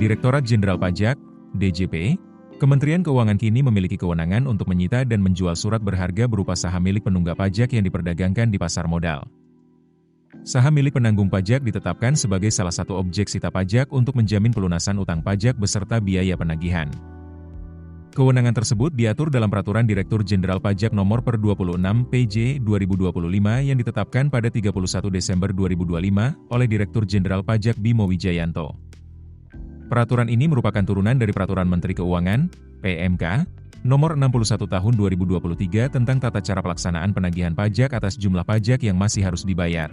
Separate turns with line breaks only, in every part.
Direktorat Jenderal Pajak, DJP, Kementerian Keuangan kini memiliki kewenangan untuk menyita dan menjual surat berharga berupa saham milik penunggak pajak yang diperdagangkan di pasar modal. Saham milik penanggung pajak ditetapkan sebagai salah satu objek sita pajak untuk menjamin pelunasan utang pajak beserta biaya penagihan. Kewenangan tersebut diatur dalam Peraturan Direktur Jenderal Pajak Nomor per 26 PJ 2025 yang ditetapkan pada 31 Desember 2025 oleh Direktur Jenderal Pajak Bimo Wijayanto. Peraturan ini merupakan turunan dari Peraturan Menteri Keuangan, PMK, Nomor 61 Tahun 2023 tentang tata cara pelaksanaan penagihan pajak atas jumlah pajak yang masih harus dibayar.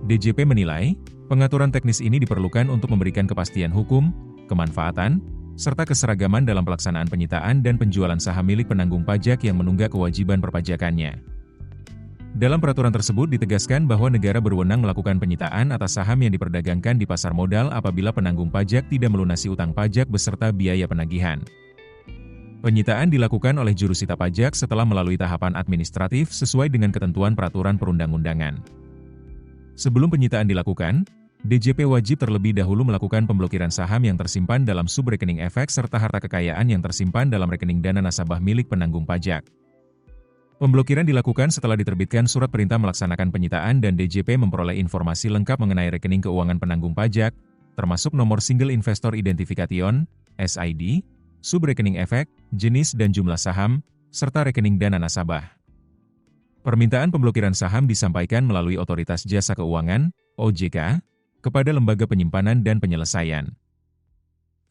DJP menilai, pengaturan teknis ini diperlukan untuk memberikan kepastian hukum, kemanfaatan, serta keseragaman dalam pelaksanaan penyitaan dan penjualan saham milik penanggung pajak yang menunggak kewajiban perpajakannya. Dalam peraturan tersebut ditegaskan bahwa negara berwenang melakukan penyitaan atas saham yang diperdagangkan di pasar modal apabila penanggung pajak tidak melunasi utang pajak beserta biaya penagihan. Penyitaan dilakukan oleh jurusita pajak setelah melalui tahapan administratif sesuai dengan ketentuan peraturan perundang-undangan. Sebelum penyitaan dilakukan, DJP wajib terlebih dahulu melakukan pemblokiran saham yang tersimpan dalam subrekening efek serta harta kekayaan yang tersimpan dalam rekening dana nasabah milik penanggung pajak. Pemblokiran dilakukan setelah diterbitkan surat perintah melaksanakan penyitaan dan DJP memperoleh informasi lengkap mengenai rekening keuangan penanggung pajak, termasuk nomor Single Investor Identification, SID, subrekening efek, jenis dan jumlah saham, serta rekening dana nasabah. Permintaan pemblokiran saham disampaikan melalui Otoritas Jasa Keuangan, OJK, kepada Lembaga Penyimpanan dan Penyelesaian.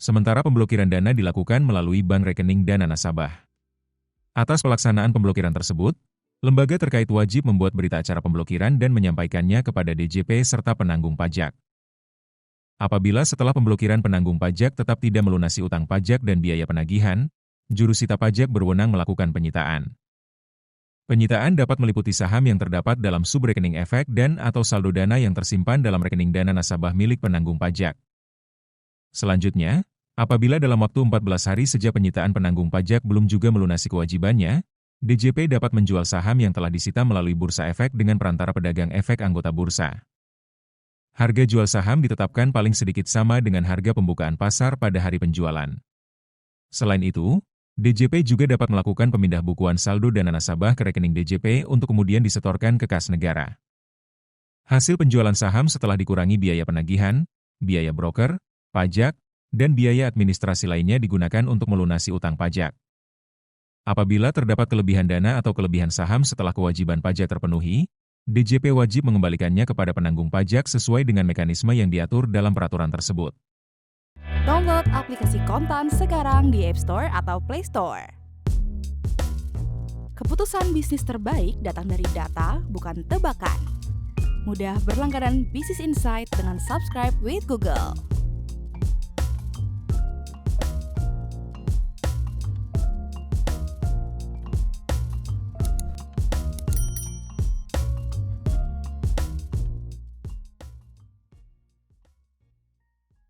Sementara pemblokiran dana dilakukan melalui bank rekening dana nasabah. Atas pelaksanaan pemblokiran tersebut, lembaga terkait wajib membuat berita acara pemblokiran dan menyampaikannya kepada DJP serta penanggung pajak. Apabila setelah pemblokiran penanggung pajak tetap tidak melunasi utang pajak dan biaya penagihan, jurusita pajak berwenang melakukan penyitaan. Penyitaan dapat meliputi saham yang terdapat dalam subrekening efek dan atau saldo dana yang tersimpan dalam rekening dana nasabah milik penanggung pajak. Selanjutnya, apabila dalam waktu 14 hari sejak penyitaan penanggung pajak belum juga melunasi kewajibannya, DJP dapat menjual saham yang telah disita melalui bursa efek dengan perantara pedagang efek anggota bursa. Harga jual saham ditetapkan paling sedikit sama dengan harga pembukaan pasar pada hari penjualan. Selain itu, DJP juga dapat melakukan pemindah bukuan saldo dana nasabah ke rekening DJP untuk kemudian disetorkan ke kas negara. Hasil penjualan saham setelah dikurangi biaya penagihan, biaya broker, pajak, dan biaya administrasi lainnya digunakan untuk melunasi utang pajak. Apabila terdapat kelebihan dana atau kelebihan saham setelah kewajiban pajak terpenuhi, DJP wajib mengembalikannya kepada penanggung pajak sesuai dengan mekanisme yang diatur dalam peraturan tersebut.
Download aplikasi Kontan sekarang di App Store atau Play Store. Keputusan bisnis terbaik datang dari data, bukan tebakan. Mudah berlangganan Business Insight dengan subscribe with Google.